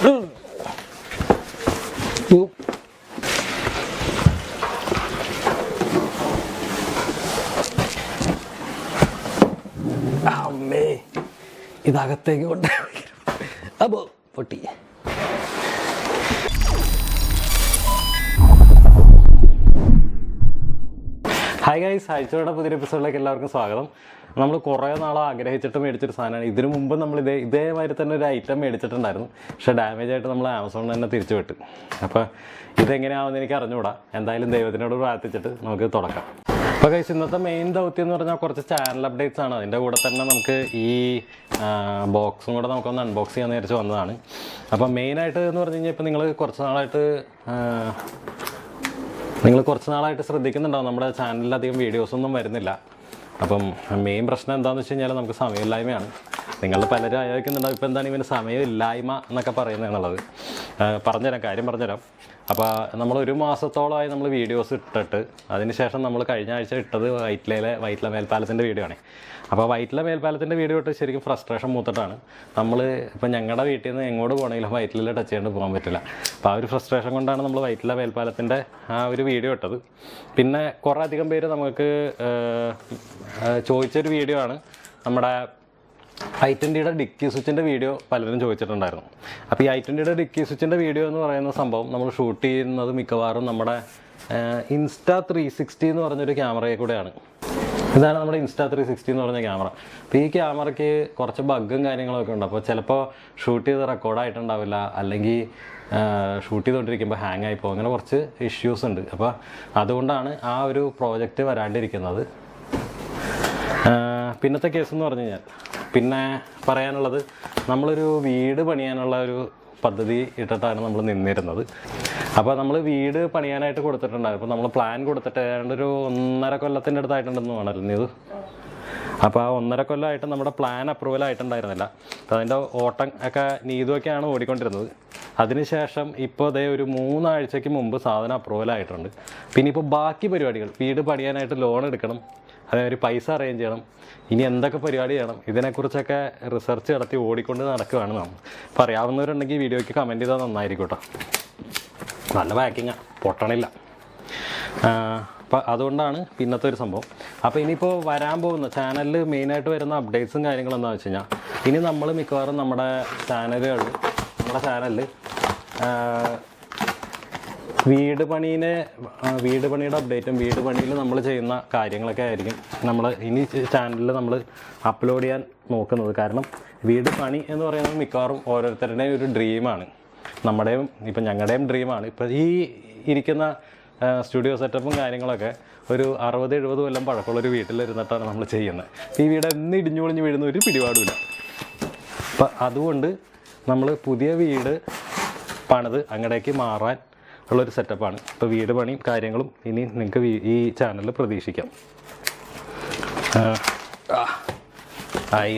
അമ്മേ, ഇതകത്തേക്ക് കൊണ്ട് അപ്പോൾ പൊട്ടി. ഹായ് ഗൈസ്, അഴിച്ചുപണിയുടെ പുതിയൊരു എപ്പിസോഡിലേക്ക് എല്ലാവർക്കും സ്വാഗതം. നമ്മൾ കുറേ നാളെ ആഗ്രഹിച്ചിട്ട് മേടിച്ചൊരു സാധനമാണ്. ഇതിനു മുമ്പ് നമ്മൾ ഇതേമാതിരി തന്നെ ഒരു ഐറ്റം മേടിച്ചിട്ടുണ്ടായിരുന്നു. പക്ഷേ ഡാമേജ് ആയിട്ട് നമ്മൾ ആമസോണിൽ തന്നെ തിരിച്ചു വിട്ടു. അപ്പോൾ ഇതെങ്ങനെയാവുമെന്ന് എനിക്ക് അറിഞ്ഞുകൂടാ. എന്തായാലും ദൈവത്തിനോട് പ്രാർത്ഥിച്ചിട്ട് നമുക്ക് തുടക്കാം. അപ്പോൾ ഗൈസ്, ഇന്നത്തെ മെയിൻ ദൗത്യം എന്ന് പറഞ്ഞാൽ കുറച്ച് ചാനൽ അപ്ഡേറ്റ്സ് ആണ്. അതിൻ്റെ കൂടെ തന്നെ നമുക്ക് ഈ ബോക്സും കൂടെ നമുക്കൊന്ന് അൺബോക്സ് ചെയ്യാൻ നേരിച്ച് വന്നതാണ്. അപ്പം മെയിനായിട്ട് എന്ന് പറഞ്ഞു കഴിഞ്ഞാൽ ഇപ്പോൾ നിങ്ങൾ കുറച്ച് നാളായിട്ട് ശ്രദ്ധിക്കുന്നുണ്ടാവും, നമ്മുടെ ചാനലിൽ അധികം വീഡിയോസൊന്നും വരുന്നില്ല. അപ്പം മെയിൻ പ്രശ്നം എന്താണെന്ന് വെച്ച് കഴിഞ്ഞാൽ നമുക്ക് സമയമില്ലായ്മയാണ്. നിങ്ങൾ പലരും ആലോചിക്കുന്നുണ്ടാവും ഇപ്പോൾ എന്താണ് ഇവന് സമയമില്ലായ്മ എന്നൊക്കെ പറയുന്നത് എന്നുള്ളത്. കാര്യം പറഞ്ഞുതരാം. അപ്പോൾ നമ്മൾ 1 മാസത്തോളമായി നമ്മൾ വീഡിയോസ് ഇട്ടിട്ട് അതിനുശേഷം നമ്മൾ കഴിഞ്ഞ ആഴ്ച ഇട്ടത് വൈറ്റില മേൽപ്പാലത്തിൻ്റെ വീഡിയോ ആണ്. അപ്പോൾ വൈറ്റില മേൽപ്പാലത്തിൻ്റെ വീഡിയോ ഇട്ട് ശരിക്കും ഫ്രസ്ട്രേഷൻ മൂത്തിട്ടാണ്. നമ്മൾ ഇപ്പം ഞങ്ങളുടെ വീട്ടിൽ നിന്ന് എങ്ങോട്ട് പോകണമെങ്കിലും വൈറ്റില ടച്ച് ചെയ്യാണ്ട് പോകാൻ പറ്റില്ല. അപ്പോൾ ആ ഒരു ഫ്രസ്ട്രേഷൻ കൊണ്ടാണ് നമ്മൾ വൈറ്റില മേൽപ്പാലത്തിൻ്റെ ആ ഒരു വീഡിയോ ഇട്ടത്. പിന്നെ കുറേ അധികം പേര് നമുക്ക് ചോദിച്ചൊരു വീഡിയോ ആണ് നമ്മുടെ i20യുടെ ഡിക്കി സ്വിച്ചിൻ്റെ വീഡിയോ പലരും ചോദിച്ചിട്ടുണ്ടായിരുന്നു. അപ്പോൾ ഈ i20യുടെ ഡിക്കി സ്വിച്ചിൻ്റെ വീഡിയോ എന്ന് പറയുന്ന സംഭവം നമ്മൾ ഷൂട്ട് ചെയ്യുന്നത് മിക്കവാറും നമ്മുടെ Insta360 എന്ന് പറഞ്ഞൊരു ക്യാമറയെ കൂടെയാണ്. ഇതാണ് നമ്മുടെ Insta360 എന്ന് പറഞ്ഞ ക്യാമറ. അപ്പോൾ ഈ ക്യാമറയ്ക്ക് കുറച്ച് ബഗ്ഗും കാര്യങ്ങളൊക്കെ ഉണ്ട്. അപ്പോൾ ചിലപ്പോൾ ഷൂട്ട് ചെയ്ത് റെക്കോർഡായിട്ടുണ്ടാവില്ല, അല്ലെങ്കിൽ ഷൂട്ട് ചെയ്തുകൊണ്ടിരിക്കുമ്പോൾ ഹാങ് ആയിപ്പോൾ, അങ്ങനെ കുറച്ച് ഇഷ്യൂസ് ഉണ്ട്. അപ്പോൾ അതുകൊണ്ടാണ് ആ ഒരു പ്രോജക്റ്റ് വരാണ്ടിരിക്കുന്നത്. പിന്നത്തെ കേസ് എന്ന് പറഞ്ഞു കഴിഞ്ഞാൽ പിന്നെ പറയാനുള്ളത്, നമ്മളൊരു വീട് പണിയാനുള്ള ഒരു പദ്ധതി ഇട്ടിട്ടാണ് നമ്മൾ നിന്നിരുന്നത്. അപ്പോൾ നമ്മൾ വീട് പണിയാനായിട്ട് കൊടുത്തിട്ടുണ്ടായിരുന്നു. അപ്പോൾ നമ്മൾ പ്ലാൻ കൊടുത്തിട്ട് ഏതാണ്ട് ഒരു 1.5 കൊല്ലത്തിൻ്റെ അടുത്തായിട്ടുണ്ടെന്ന് വേണമായിരുന്നു ഇത്. അപ്പോൾ ആ 1.5 കൊല്ലമായിട്ട് നമ്മുടെ പ്ലാൻ അപ്രൂവൽ ആയിട്ടുണ്ടായിരുന്നില്ല. അപ്പോൾ അതിൻ്റെ ഓട്ടം ഒക്കെ നീതുമൊക്കെയാണ് ഓടിക്കൊണ്ടിരുന്നത്. അതിനുശേഷം ഇപ്പോൾ അതേ ഒരു 3 ആഴ്ചയ്ക്ക് മുമ്പ് സാധനം അപ്രൂവൽ ആയിട്ടുണ്ട്. പിന്നെ ഇപ്പോൾ ബാക്കി പരിപാടികൾ, വീട് പണിയാനായിട്ട് ലോൺ എടുക്കണം, അതേമാതിരി പൈസ അറേഞ്ച് ചെയ്യണം, ഇനി എന്തൊക്കെ പരിപാടി ചെയ്യണം, ഇതിനെക്കുറിച്ചൊക്കെ റിസർച്ച് നടത്തി ഓടിക്കൊണ്ട് നടക്കുകയാണ് നമ്മൾ. അപ്പോൾ അറിയാവുന്നവരുണ്ടെങ്കിൽ വീഡിയോയ്ക്ക് കമൻറ്റ് ചെയ്താൽ നന്നായിരിക്കും കേട്ടോ. നല്ല പാക്കിങ്ങാണ്, പൊട്ടണില്ല. അപ്പോൾ അതുകൊണ്ടാണ് പിന്നത്തെ ഒരു സംഭവം. അപ്പോൾ ഇനിയിപ്പോൾ വരാൻ പോകുന്ന ചാനലിൽ മെയിനായിട്ട് വരുന്ന അപ്ഡേറ്റ്സും കാര്യങ്ങളും എന്താണെന്ന് വെച്ച് കഴിഞ്ഞാൽ, ഇനി നമ്മൾ മിക്കവാറും നമ്മുടെ ചാനലിൽ വീട് പണിയുടെ അപ്ഡേറ്റും വീട് പണിയിൽ നമ്മൾ ചെയ്യുന്ന കാര്യങ്ങളൊക്കെ ആയിരിക്കും നമ്മൾ ഇനി ചാനലിൽ നമ്മൾ അപ്ലോഡ് ചെയ്യാൻ നോക്കുന്നത്. കാരണം വീട് പണി എന്ന് പറയുന്നത് മിക്കവാറും ഓരോരുത്തരുടെയും ഒരു ഡ്രീമാണ്. നമ്മുടെയും ഇപ്പം ഞങ്ങളുടെയും ഡ്രീമാണ്. ഇപ്പോൾ ഈ ഇരിക്കുന്ന സ്റ്റുഡിയോ സെറ്റപ്പും കാര്യങ്ങളൊക്കെ ഒരു 60-70 കൊല്ലം പഴക്കമുള്ളൊരു വീട്ടിലിരുന്നിട്ടാണ് നമ്മൾ ചെയ്യുന്നത്. ഈ വീട് എന്ന് ഇടിഞ്ഞു പൊളിഞ്ഞ് വീഴുന്ന ഒരു പിടിപാടുമില്ല. അപ്പം അതുകൊണ്ട് നമ്മൾ പുതിയ വീട് പണിത് അങ്ങടേക്ക് മാറാൻ ഉള്ളൊരു സെറ്റപ്പാണ്. ഇപ്പോൾ വീട് പണിയും കാര്യങ്ങളും ഇനി നിങ്ങൾക്ക് ഈ ചാനലിൽ പ്രതീക്ഷിക്കാം.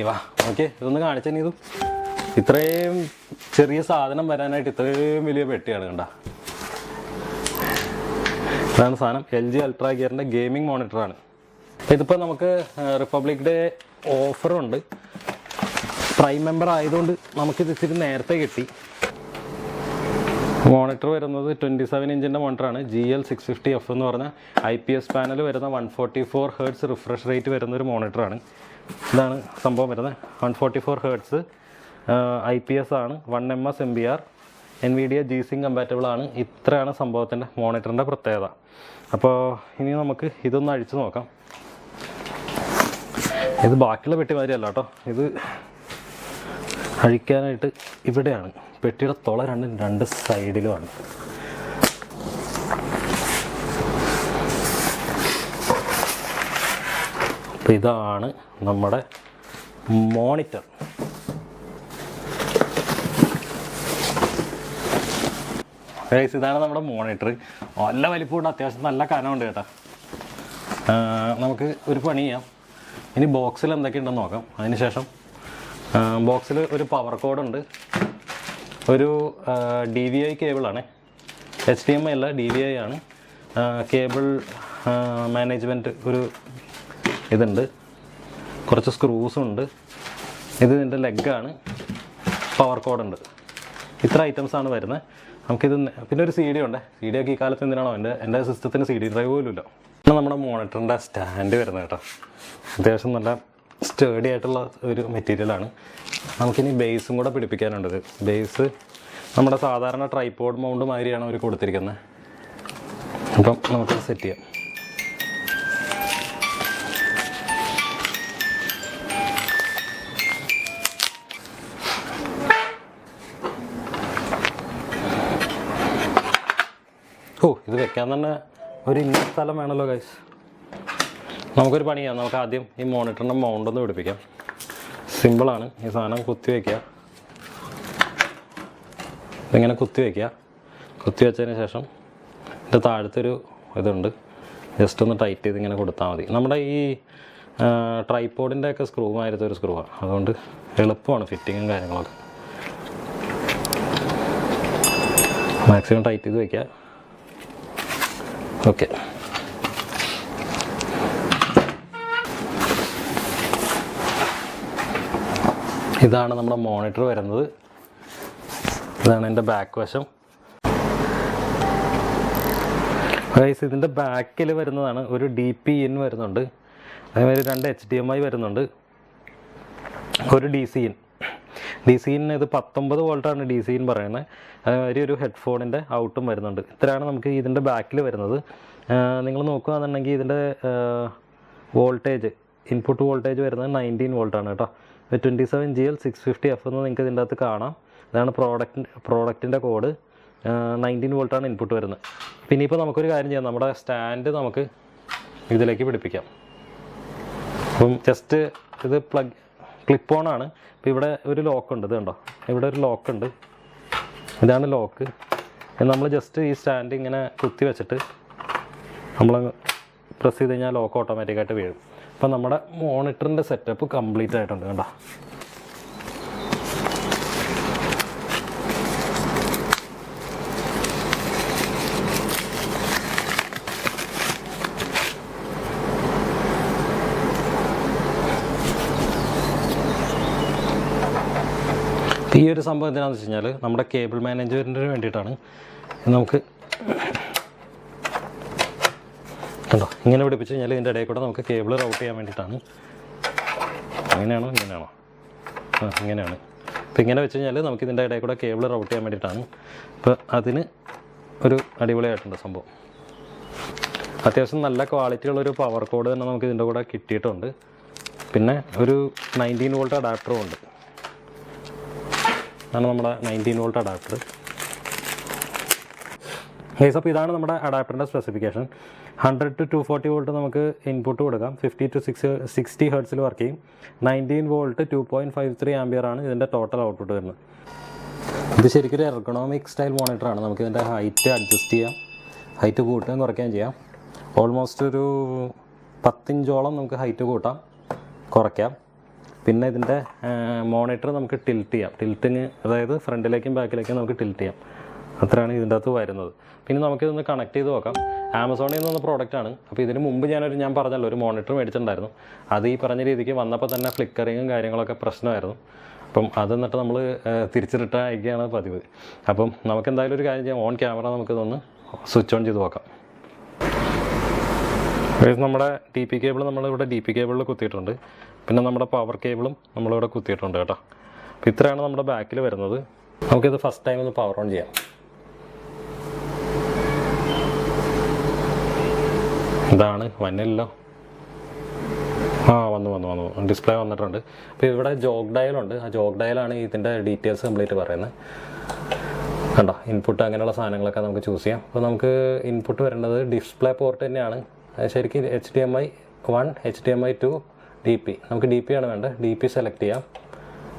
വാ ഓക്കെ, ഇതൊന്ന് കാണിച്ചാൽ ഇതും ഇത്രയും ചെറിയ സാധനം വരാനായിട്ട് ഇത്രയും വലിയ പെട്ടിയാണ് കണ്ട. ഇതാണ് സാധനം. LG Ultragearൻ്റെ ഗെയിമിംഗ് മോണിറ്ററാണ്. ഇതിപ്പോൾ നമുക്ക് റിപ്പബ്ലിക് ഡേ ഓഫറുണ്ട്. പ്രൈം മെമ്പർ ആയതുകൊണ്ട് നമുക്കിത് ഇച്ചിരി നേരത്തെ കിട്ടി. മോണിറ്റർ വരുന്നത് 27 ഇഞ്ചിൻ്റെ മോണിറ്ററാണ്. GL650F എന്ന് പറഞ്ഞ IPS പാനൽ വരുന്ന 144 Hz റിഫ്രഷ് റേറ്റ് വരുന്നൊരു മോണിറ്ററാണ്. ഇതാണ് സംഭവം വരുന്നത്. 144 Hz IPS ആണ്. 1 ms MBR, NVIDIA G-Sync compatible ആണ്. ഇത്രയാണ് സംഭവത്തിൻ്റെ മോണിറ്ററിൻ്റെ പ്രത്യേകത. അപ്പോൾ ഇനി നമുക്ക് ഇതൊന്ന് അഴിച്ചു നോക്കാം. ഇത് ബാക്കിയുള്ള പെട്ടി മാതിരിയല്ല കേട്ടോ. ഇത് അഴിക്കാനായിട്ട് ഇവിടെയാണ്. പെട്ടിയുടെ തുള രണ്ട് സൈഡിലുമാണ്. അപ്പോൾ ഇതാണ് നമ്മുടെ മോണിറ്റർ. ഇതാണ് നമ്മുടെ മോണിറ്റർ. നല്ല വലിപ്പമുണ്ട്, അത്യാവശ്യം നല്ല കനമുണ്ട് കേട്ടോ. നമുക്ക് ഒരു പണി ചെയ്യാം. ഇനി ബോക്സിൽ എന്തൊക്കെയുണ്ടെന്ന് നോക്കാം. അതിനുശേഷം ബോക്സിൽ ഒരു പവർ കോഡുണ്ട്, ഒരു DVI കേബിളാണ്. HDMI അല്ല, DVI ആണ്. കേബിൾ മാനേജ്മെൻറ്റ് ഒരു ഇതുണ്ട്, കുറച്ച് സ്ക്രൂസുണ്ട്. ഇത് ഇതിൻ്റെ ലെഗാണ്. പവർ കോഡുണ്ട്. ഇത്ര ഐറ്റംസാണ് വരുന്നത്. നമുക്കിത് പിന്നെ ഒരു CD ഉണ്ട്. CD ഒക്കെ ഈ കാലത്ത് എന്തിനാണോ എൻ്റെ സിസ്റ്റത്തിന് CD ഡ്രൈവ് പോലും ഇല്ല. പിന്നെ നമ്മുടെ മോണിറ്ററിൻ്റെ സ്റ്റാൻഡ് വരുന്നത് കേട്ടോ. അത്യാവശ്യം നല്ല സ്റ്റേഡി ആയിട്ടുള്ള ഒരു മെറ്റീരിയലാണ്. നമുക്കിനി ബേസും കൂടെ പിടിപ്പിക്കാനുണ്ട്. ബേസ് നമ്മുടെ സാധാരണ ട്രൈപോഡ് മൗണ്ട് മാതിരിയാണ് അവർ കൊടുത്തിരിക്കുന്നത്. അപ്പം നമുക്കത് സെറ്റ് ചെയ്യാം. ഇത് വെക്കാൻ തന്നെ ഒരു ഇന്ന സ്ഥലം വേണമല്ലോ ഗൈസ്. നമുക്കൊരു പണി ചെയ്യാം. നമുക്ക് ആദ്യം ഈ മോണിറ്ററിൻ്റെ മൗണ്ടൊന്ന് പിടിപ്പിക്കാം. സിമ്പിളാണ്. ഈ സാധനം കുത്തി വയ്ക്കുക. ഇതിങ്ങനെ കുത്തി വയ്ക്കുക. കുത്തി വെച്ചതിന് ശേഷം ഇതിൻ്റെ താഴത്തൊരു ഇതുണ്ട്, ജസ്റ്റ് ഒന്ന് ടൈറ്റ് ചെയ്ത് ഇങ്ങനെ കൊടുത്താൽ മതി. നമ്മുടെ ഈ ട്രൈപോഡിൻ്റെ ഒക്കെ സ്ക്രൂ മാതിരത്തെ ഒരു സ്ക്രൂവാണ്, അതുകൊണ്ട് എളുപ്പമാണ് ഫിറ്റിങ്ങും കാര്യങ്ങളൊക്കെ. മാക്സിമം ടൈറ്റ് ചെയ്ത് വയ്ക്കുക. ഓക്കെ, ഇതാണ് നമ്മുടെ മോണിറ്റർ വരുന്നത്. ഇതാണ് എൻ്റെ ബാക്ക് വശം. ഗൈസ്, ഇതിൻ്റെ ബാക്കിൽ വരുന്നതാണ് ഒരു DP in വരുന്നുണ്ട്, അതേമാതിരി 2 HDMI വരുന്നുണ്ട്, ഒരു DC in. DC in ഇത് 19 വോൾട്ടാണ് DC in പറയുന്നത്. അതേമാതിരി ഒരു ഹെഡ്ഫോണിൻ്റെ ഔട്ടും വരുന്നുണ്ട്. ഇത്രയാണ് നമുക്ക് ഇതിൻ്റെ ബാക്കിൽ വരുന്നത്. നിങ്ങൾ നോക്കുകയാണെന്നുണ്ടെങ്കിൽ ഇതിൻ്റെ വോൾട്ടേജ്, ഇൻപുട്ട് വോൾട്ടേജ് വരുന്നത് 19 വോൾട്ടാണ് കേട്ടോ. 27GL650F എന്ന് നിങ്ങൾക്ക് ഇതിൻ്റെ അകത്ത് കാണാം. ഇതാണ് പ്രോഡക്റ്റിൻ്റെ കോഡ്. 19 വോൾട്ടാണ് ഇൻപുട്ട് വരുന്നത്. പിന്നെ ഇപ്പോൾ നമുക്കൊരു കാര്യം ചെയ്യാം, നമ്മുടെ സ്റ്റാൻഡ് നമുക്ക് ഇതിലേക്ക് പിടിപ്പിക്കാം. അപ്പം ജസ്റ്റ് ഇത് ക്ലിപ്പ് ഓൺ ആണ്. അപ്പോൾ ഇവിടെ ഒരു ലോക്കുണ്ട്, ഇത് കണ്ടോ, ഇവിടെ ഒരു ലോക്കുണ്ട്, ഇതാണ് ലോക്ക്. നമ്മൾ ജസ്റ്റ് ഈ സ്റ്റാൻഡ് ഇങ്ങനെ കുത്തി വെച്ചിട്ട് നമ്മൾ പ്രസ് ചെയ്ത് കഴിഞ്ഞാൽ ലോക്ക് ഓട്ടോമാറ്റിക്കായിട്ട് വീഴും. അപ്പോൾ നമ്മുടെ മോണിറ്ററിൻ്റെ സെറ്റപ്പ് കംപ്ലീറ്റ് ആയിട്ടുണ്ട് കണ്ടോ. ഈ ഒരു സംഭവം എന്തിനാണെന്ന് വെച്ച് കഴിഞ്ഞാൽ നമ്മുടെ കേബിൾ മാനേജ്മെൻറ്റിന് വേണ്ടിയിട്ടാണ്. നമുക്ക് കണ്ടോ ഇങ്ങനെ പിടിപ്പിച്ച് കഴിഞ്ഞാൽ ഇതിൻ്റെ ഇടയിൽ കൂടെ നമുക്ക് കേബിൾ റൗട്ട് ചെയ്യാൻ വേണ്ടിയിട്ടാണ്. അങ്ങനെയാണോ ഇങ്ങനെയാണോ? ഇങ്ങനെയാണ്. അപ്പോൾ ഇങ്ങനെ വെച്ച് കഴിഞ്ഞാൽ നമുക്ക് ഇതിൻ്റെ ഇടയിൽ കൂടെ കേബിൾ റൗട്ട് ചെയ്യാൻ വേണ്ടിയിട്ടാണ്. അപ്പോൾ അതിന് ഒരു അടിപൊളിയായിട്ടുണ്ട് സംഭവം. അത്യാവശ്യം നല്ല ക്വാളിറ്റിയുള്ളൊരു പവർ കോഡ് തന്നെ നമുക്ക് ഇതിൻ്റെ കൂടെ കിട്ടിയിട്ടുണ്ട്. പിന്നെ ഒരു 19 വോൾട്ട് അഡാപ്റ്ററും ഉണ്ട്. ആണ് നമ്മുടെ 19 വോൾട്ട് അഡാപ്റ്റർ. ഗൈസ്, അപ്പോൾ ഇതാണ് നമ്മുടെ അഡാപ്റ്ററിൻ്റെ സ്പെസിഫിക്കേഷൻ. 100 to 240 വോൾട്ട് നമുക്ക് ഇൻപുട്ട് കൊടുക്കാം. 50 to 60 ഹെർട്സിൽ വർക്ക് ചെയ്യും. 19 വോൾട്ട് 2.53 ആംപിയർ ആണ് ഇതിൻ്റെ ടോട്ടൽ ഔട്ട്പുട്ട് വരുന്നത്. ഇത് ശരിക്കും ഒരു എർഗണോമിക് സ്റ്റൈൽ മോണിറ്ററാണ്. നമുക്ക് ഇതിൻ്റെ ഹൈറ്റ് അഡ്ജസ്റ്റ് ചെയ്യാം, ഹൈറ്റ് കൂട്ടുകയും കുറയ്ക്കുകയും ചെയ്യാം. ഓൾമോസ്റ്റ് ഒരു 10 ഇഞ്ചോളം നമുക്ക് ഹൈറ്റ് കൂട്ടാം, കുറയ്ക്കാം. പിന്നെ ഇതിൻ്റെ മോണിറ്റർ നമുക്ക് ടിൽറ്റ് ചെയ്യാം. ടിൽറ്റിങ് അതായത് ഫ്രണ്ടിലേക്കും ബാക്കിലേക്കും നമുക്ക് ടിൽറ്റ് ചെയ്യാം. അത്രയാണ് ഇതിൻ്റെ അകത്ത് വരുന്നത്. പിന്നെ നമുക്കിതൊന്ന് കണക്ട് ചെയ്ത് നോക്കാം. ആമസോണിൽ നിന്നുള്ള പ്രോഡക്റ്റാണ്. അപ്പോൾ ഇതിന് മുമ്പ് ഞാൻ പറഞ്ഞല്ലോ ഒരു മോണിറ്റർ മേടിച്ചിട്ടുണ്ടായിരുന്നു. അത് ഈ പറഞ്ഞ രീതിക്ക് വന്നപ്പോൾ തന്നെ ഫ്ലിക്കറിങ്ങും കാര്യങ്ങളൊക്കെ പ്രശ്നമായിരുന്നു. അപ്പം അത് എന്നിട്ട് നമ്മൾ തിരിച്ച് റിട്ടേൺ അയക്കുകയാണ് പതിവ്. അപ്പം നമുക്ക് എന്തായാലും ഒരു കാര്യം ചെയ്യാം, ഓൺ ക്യാമറ നമുക്കിതൊന്ന് സ്വിച്ച് ഓൺ ചെയ്ത് നോക്കാം. നമ്മുടെ DP കേബിൾ നമ്മളിവിടെ DP കേബിളിൽ കുത്തിയിട്ടുണ്ട്. പിന്നെ നമ്മുടെ പവർ കേബിളും നമ്മളിവിടെ കുത്തിയിട്ടുണ്ട് കേട്ടോ. അപ്പോൾ ഇത്രയാണ് നമ്മുടെ ബാക്കിൽ വരുന്നത്. നമുക്കിത് ഫസ്റ്റ് ടൈം ഒന്ന് പവർ ഓൺ ചെയ്യാം. ഇതാണ് വന്നില്ലല്ലോ. വന്നു ഡിസ്പ്ലേ വന്നിട്ടുണ്ട്. അപ്പോൾ ഇവിടെ ജോഗ് ഡയലുണ്ട്. ആ ജോഗ് ഡയലാണ് ഇതിൻ്റെ ഡീറ്റെയിൽസ് കംപ്ലീറ്റ് പറയുന്നത്. കണ്ടോ, ഇൻപുട്ട് അങ്ങനെയുള്ള സാധനങ്ങളൊക്കെ നമുക്ക് ചൂസ് ചെയ്യാം. അപ്പോൾ നമുക്ക് ഇൻപുട്ട് വരേണ്ടത് ഡിസ്പ്ലേ പോർട്ട് തന്നെയാണ്. ശരിക്കും HDMI 1, HDMI 2, DP. നമുക്ക് DP ആണ് വേണ്ടത്. DP സെലക്ട് ചെയ്യാം,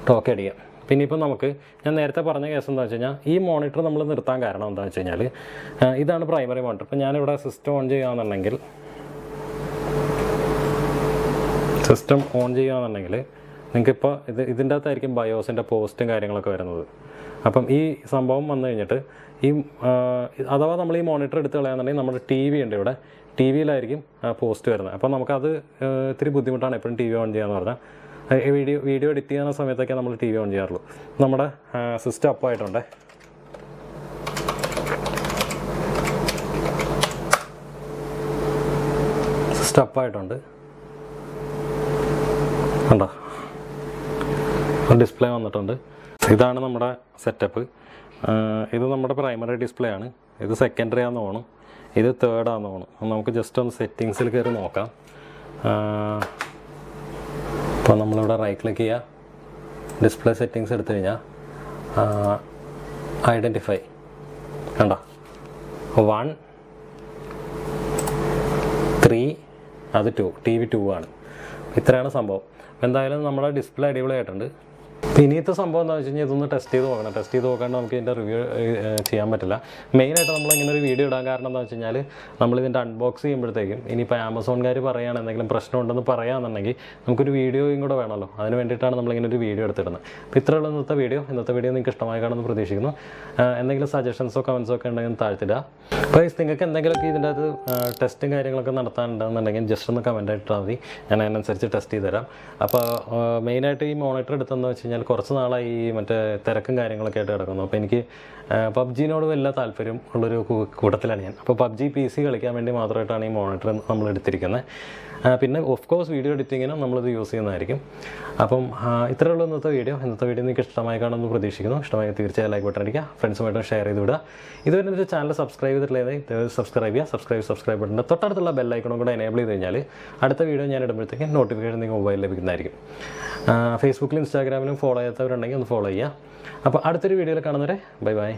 ടോക്ക് അടിക്കാം. പിന്നെ ഇപ്പോൾ നമുക്ക് ഞാൻ നേരത്തെ പറഞ്ഞ കേസ് എന്താ വെച്ച് കഴിഞ്ഞാൽ ഈ മോണിറ്റർ നമ്മൾ നിർത്താൻ കാരണം എന്താണെന്ന് വെച്ച് കഴിഞ്ഞാൽ ഇതാണ് പ്രൈമറി മോണിറ്റർ. ഇപ്പോൾ ഞാനിവിടെ സിസ്റ്റം ഓൺ ചെയ്യുകയാണെന്നുണ്ടെങ്കിൽ നിങ്ങൾക്കിപ്പോൾ ഇതിൻ്റെ അകത്തായിരിക്കും ബയോസിൻ്റെ പോസ്റ്റും കാര്യങ്ങളൊക്കെ വരുന്നത്. അപ്പം ഈ സംഭവം വന്നു കഴിഞ്ഞിട്ട് അഥവാ നമ്മൾ ഈ മോണിറ്റർ എടുത്ത് കളയാന്നുണ്ടെങ്കിൽ നമ്മുടെ TV ഉണ്ട് ഇവിടെ, TVയിലായിരിക്കും പോസ്റ്റ് വരുന്നത്. അപ്പോൾ നമുക്കത് ഇത്തിരി ബുദ്ധിമുട്ടാണ് എപ്പോഴും TV ഓൺ ചെയ്യാന്ന് പറഞ്ഞാൽ. വീഡിയോ എഡിറ്റ് ചെയ്യുന്ന സമയത്തൊക്കെ നമ്മൾ TV ഓൺ ചെയ്യാറുള്ളൂ. നമ്മുടെ സിസ്റ്റം അപ്പായിട്ടുണ്ട്. സ്റ്റപ്പായിട്ടുണ്ട് കണ്ടോ, ഡിസ്പ്ലേ വന്നിട്ടുണ്ട്. ഇതാണ് നമ്മുടെ സെറ്റപ്പ്. ഇത് നമ്മുടെ പ്രൈമറി ഡിസ്പ്ലേ ആണ്, ഇത് സെക്കൻഡറി ആണെന്ന് തോന്നുന്നു, ഇത് തേർഡ് ആണെന്ന് തോന്നുന്നു. നമുക്ക് ജസ്റ്റ് ഒന്ന് സെറ്റിങ്സിൽ കയറി നോക്കാം. അപ്പോൾ നമ്മളിവിടെ റൈറ്റ് ക്ലിക്ക് ചെയ്യുക, ഡിസ്പ്ലേ സെറ്റിങ്സ് എടുത്തു കഴിഞ്ഞാൽ ഐഡൻറ്റിഫൈ കണ്ടോ, 1 3 അത് 2 TV 2 ആണ്. ഇത്രയാണ് സംഭവം. എന്തായാലും നമ്മുടെ ഡിസ്പ്ലേ അടിപൊളിയായിട്ടുണ്ട്. ഇനിയത്തെ സംഭവം എന്താണെന്ന് വെച്ച് കഴിഞ്ഞാൽ ഇതൊന്ന് ടെസ്റ്റ് ചെയ്ത് നോക്കണം. ടെസ്റ്റ് ചെയ്ത് നോക്കാണ്ട് നമുക്ക് ഇതിൻ്റെ റിവ്യൂ ചെയ്യാൻ പറ്റില്ല. മെയിനായിട്ട് നമ്മളിങ്ങനെ ഒരു വീഡിയോ ഇടാൻ കാരണം എന്താണെന്ന് വെച്ച് കഴിഞ്ഞാൽ നമ്മളിതിൻ്റെ അൺബോക്സ് ചെയ്യുമ്പോഴത്തേക്കും ഇനിയിപ്പോൾ ആമസോൺകാർ പറയുകയാണ് എന്തെങ്കിലും പ്രശ്നമുണ്ടെന്ന് പറയുകയാണെന്നുണ്ടെങ്കിൽ നമുക്കൊരു വീഡിയോയും കൂടെ വേണമല്ലോ. അതിന് വേണ്ടിയിട്ടാണ് നമ്മളിങ്ങനെ ഒരു വീഡിയോ എടുത്തിടുന്നത്. അപ്പോൾ ഇത്രയുള്ള ഇന്നത്തെ വീഡിയോ നിങ്ങൾക്ക് ഇഷ്ടമായി കാണുമെന്ന് പ്രതീക്ഷിക്കുന്നു. എന്തെങ്കിലും സജഷൻസോ കമൻസോ ഒക്കെ ഉണ്ടെങ്കിൽ താഴ്ത്തിടുക. അപ്പോൾ നിങ്ങൾക്ക് എന്തെങ്കിലുമൊക്കെ ഇതിൻ്റെ അത് ടെസ്റ്റും കാര്യങ്ങളൊക്കെ നടത്താനുണ്ടെന്നുണ്ടെങ്കിൽ ജസ്റ്റ് ഒന്ന് കമൻറ്റ് ഇട്ടാൽ മതി, ഞാൻ അതിനനുസരിച്ച് ടെസ്റ്റ് ചെയ്ത് തരാം. അപ്പോൾ മെയിനായിട്ട് ഈ മോണിറ്റർ എടുത്തതെന്ന് വെച്ച് കഴിഞ്ഞാൽ കുറച്ച് നാളായി ഈ മറ്റേ തിരക്കും കാര്യങ്ങളൊക്കെ ആയിട്ട് കിടക്കുന്നു. അപ്പോൾ എനിക്ക് പബ്ജിനോട് വലിയ താല്പര്യം ഉള്ളൊരു കൂട്ടത്തിലാണ് ഞാൻ. അപ്പോൾ പബ്ജി PC കളിക്കാൻ വേണ്ടി മാത്രമായിട്ടാണ് ഈ മോണിറ്റർ നമ്മൾ എടുത്തിരിക്കുന്നത്. പിന്നെ ഓഫ് കോഴ്സ് വീഡിയോ എഡിറ്റിങ്ങിനും നമ്മളിത് യൂസ് ചെയ്യുന്നതായിരിക്കും. അപ്പം ഇത്രയുള്ള ഇന്നത്തെ വീഡിയോ നിങ്ങൾക്ക് ഇഷ്ടമായി കാണുമെന്ന് പ്രതീക്ഷിക്കുന്നു. ഇഷ്ടമായി തീർച്ചയായും ലൈക്ക് ബട്ടൺ അടിക്കുക, ഫ്രണ്ട്സുമായിട്ടും ഷെയർ ചെയ്ത് വിടുക. ഇതുവരെ എൻ്റെ ചാനൽ സബ്സ്ക്രൈബ് ചെയ്തിട്ടില്ലെങ്കിൽ സബ്സ്ക്രൈബ് ചെയ്യുക. സബ്സ്ക്രൈബ് ബട്ടൻ്റെ തൊട്ടടുത്തുള്ള ബെല്ലൈക്കണും കൂടെ എനേബിൾ ചെയ്ത് കഴിഞ്ഞാൽ അടുത്ത വീഡിയോ ഞാൻ ഇടുമ്പോഴത്തേക്കും നോട്ടിഫിക്കേഷൻ നിങ്ങൾക്ക് മൊബൈലിൽ ലഭിക്കുന്നതായിരിക്കും. ഫേസ്ബുക്കിലും ഇൻസ്റ്റാഗ്രാമിലും ഫോളോ ചെയ്യാത്തവരുണ്ടെങ്കിൽ ഒന്ന് ഫോളോ ചെയ്യുക. അപ്പോൾ അടുത്തൊരു വീഡിയോയിൽ കാണുന്നവരെ ബൈ.